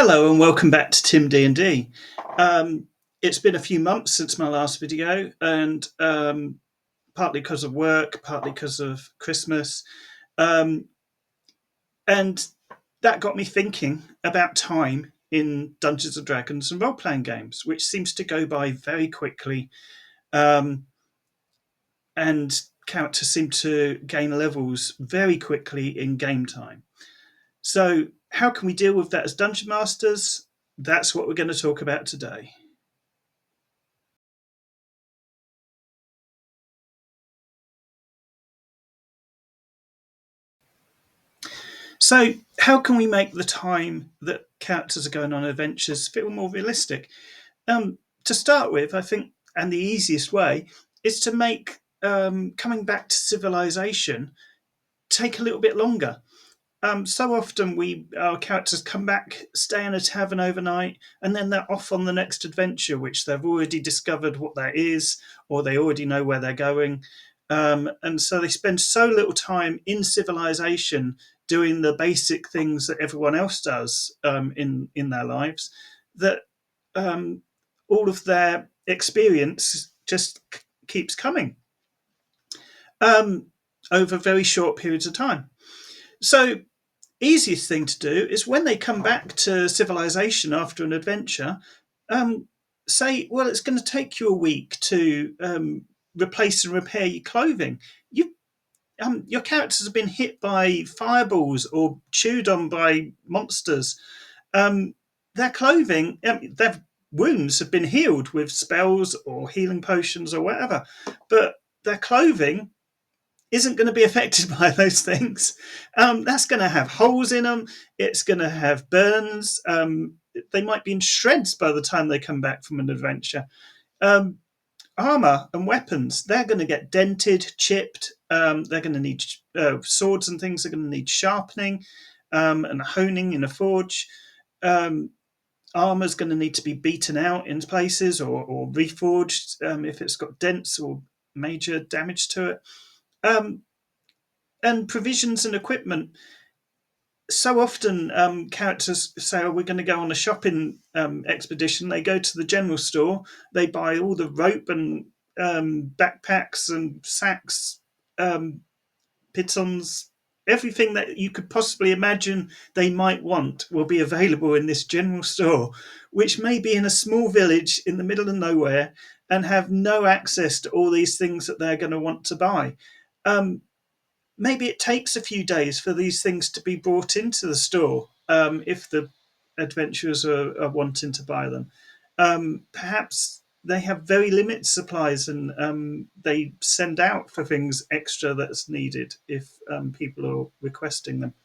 Hello and welcome back to TIM-DND. It's been a few months since my last video, and partly because of work, partly because of Christmas, um, and that got me thinking about time in Dungeons and Dragons and role-playing games, which seems to go by very quickly, um, and characters seem to gain levels very quickly in game time. So how can we deal with that as Dungeon Masters? That's what we're going to talk about today. So, how can we make the time that characters are going on adventures feel more realistic? To start with, I think, and the easiest way is to make coming back to civilization take a little bit longer. So often, our characters come back, stay in a tavern overnight, and then they're off on the next adventure, which they've already discovered what that is, or they already know where they're going. And so they spend so little time in civilization doing the basic things that everyone else does in their lives that um, all of their experience just keeps coming um, over very short periods of time. So easiest thing to do is when they come back to civilization after an adventure, um, say, well, it's going to take you a week to replace and repair your clothing. Your characters have been hit by fireballs or chewed on by monsters. Um, their clothing, their wounds have been healed with spells or healing potions or whatever, but their clothing isn't going to be affected by those things. That's going to have holes in them. It's going to have burns. They might be in shreds by the time they come back from an adventure. Um, Armor and weapons, they're going to get dented, chipped. They're going to need swords and things are going to need sharpening and honing in a forge. Um, Armor's going to need to be beaten out in places or reforged if it's got dents or major damage to it. Um, and provisions and equipment. So often, characters say, "Oh, we're going to go on a shopping expedition." They go to the general store, they buy all the rope and backpacks and sacks, um, pitons, everything that you could possibly imagine they might want will be available in this general store, which may be in a small village in the middle of nowhere and have no access to all these things that they're going to want to buy. Um, Maybe it takes a few days for these things to be brought into the store if the adventurers are wanting to buy them. Perhaps they have very limited supplies and they send out for things extra that's needed if people are requesting them.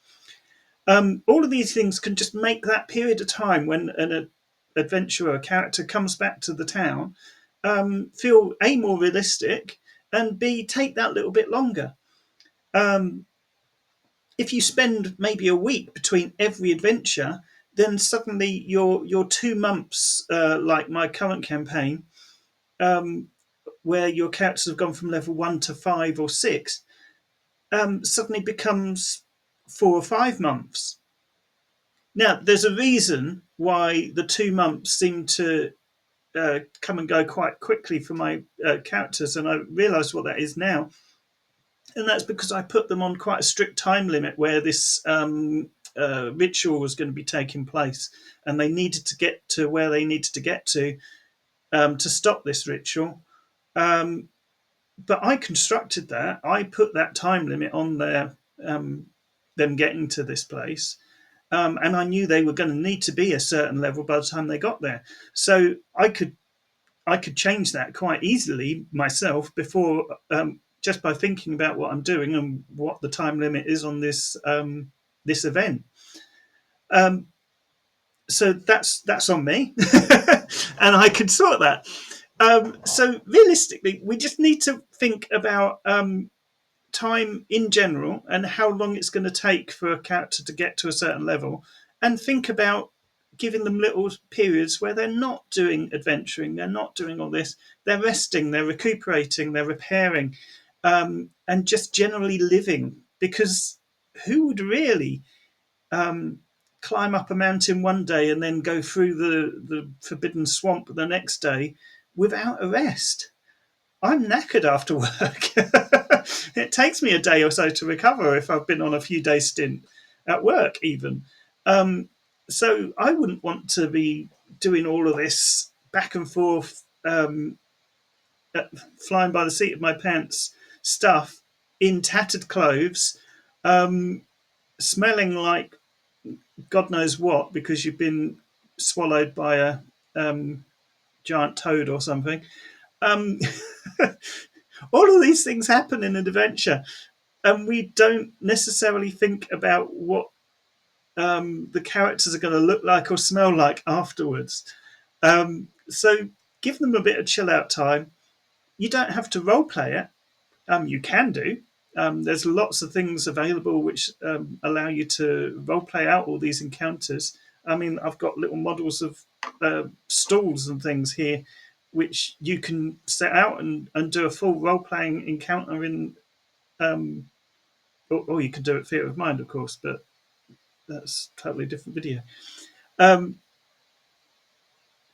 All of these things can just make that period of time when an adventurer, a character, comes back to the town feel A, more realistic, and B, take that little bit longer. Um, if you spend maybe a week between every adventure, then suddenly your 2 months, like my current campaign, um, where your characters have gone from level 1 to 5 or 6, suddenly becomes 4 or 5 months. Now, there's a reason why the 2 months seem to come and go quite quickly for my characters, and I realise what that is now. And that's because I put them on quite a strict time limit where this ritual was going to be taking place, and they needed to get to where they needed to get to stop this ritual. Um, but I constructed that. I put that time limit on them getting to this place, and I knew they were going to need to be a certain level by the time they got there. So I could change that quite easily myself before just by thinking about what I'm doing and what the time limit is on this event. Um, so that's on me, and I can sort that. So realistically, we just need to think about time in general and how long it's going to take for a character to get to a certain level, and think about giving them little periods where they're not doing adventuring, they're not doing all this, they're resting, they're recuperating, they're repairing, and just generally living. Because who would really climb up a mountain one day and then go through the forbidden swamp the next day without a rest. I'm knackered after work. It takes me a day or so to recover if I've been on a few days stint at work, even. Um, so I wouldn't want to be doing all of this back and forth, flying by the seat of my pants stuff in tattered clothes, um, smelling like God knows what because you've been swallowed by a giant toad or something. Um, all of these things happen in an adventure, and we don't necessarily think about what the characters are going to look like or smell like afterwards. So give them a bit of chill out time. You don't have to role play it. You can do. There's lots of things available which allow you to role play out all these encounters. I mean, I've got little models of stalls and things here, which you can set out and do a full role playing encounter in. Or you can do it theatre of mind, of course, but that's a totally different video. Um,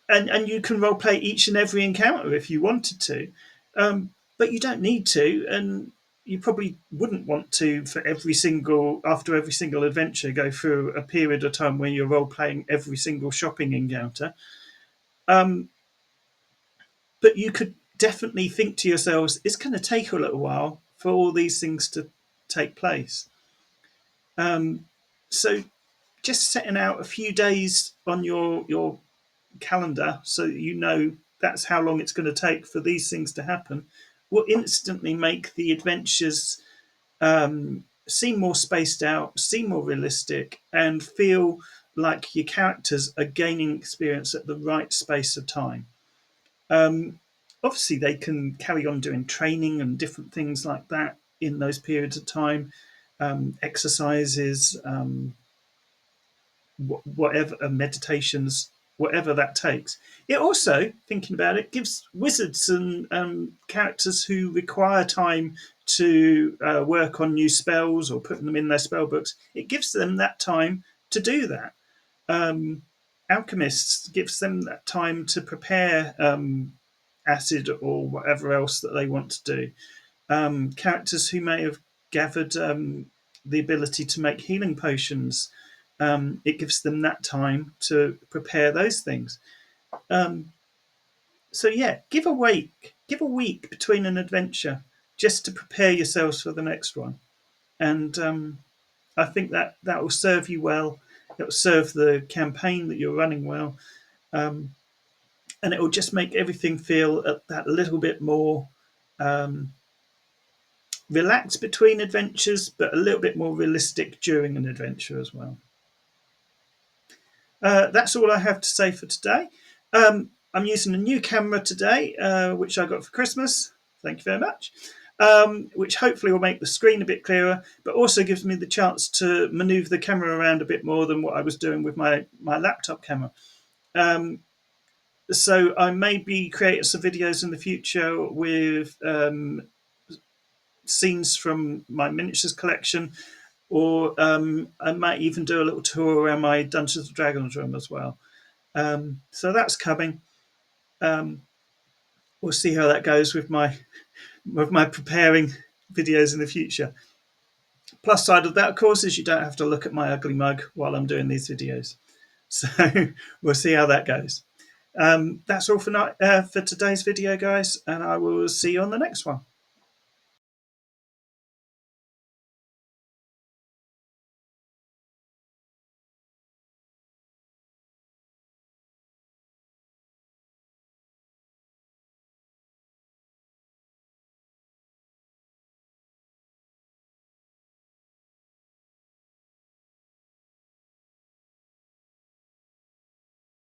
and you can role play each and every encounter if you wanted to, but you don't need to, and you probably wouldn't want to for after every single adventure go through a period of time where you're role playing every single shopping encounter. Um, but you could definitely think to yourselves, it's going to take a little while for all these things to take place. So just setting out a few days on your calendar so that you know that's how long it's going to take for these things to happen will instantly make the adventures seem more spaced out, seem more realistic, and feel like your characters are gaining experience at the right space of time. Um, Obviously, they can carry on doing training and different things like that in those periods of time, exercises, whatever meditations, whatever that takes. It also, thinking about it, gives wizards and characters who require time to work on new spells or putting them in their spell books. It gives them that time to do that. Um, Alchemists gives them that time to prepare acid or whatever else that they want to do. Characters who may have gathered the ability to make healing potions, it gives them that time to prepare those things. Um, so yeah, give a week between an adventure just to prepare yourselves for the next one, and I think that will serve you well. It will serve the campaign that you're running well, um, and it will just make everything feel that little bit more um, relaxed between adventures, but a little bit more realistic during an adventure as well. That's all I have to say for today. I'm using a new camera today, which I got for Christmas. Thank you very much. Which hopefully will make the screen a bit clearer, but also gives me the chance to maneuver the camera around a bit more than what I was doing with my laptop camera. So I may be creating some videos in the future with scenes from my miniatures collection, or I might even do a little tour around my Dungeons and Dragons room as well. So that's coming. Um, we'll see how that goes with my preparing videos in the future. Plus side of that, of course, is you don't have to look at my ugly mug while I'm doing these videos. So we'll see how that goes. That's all for today's video, guys, and I will see you on the next one.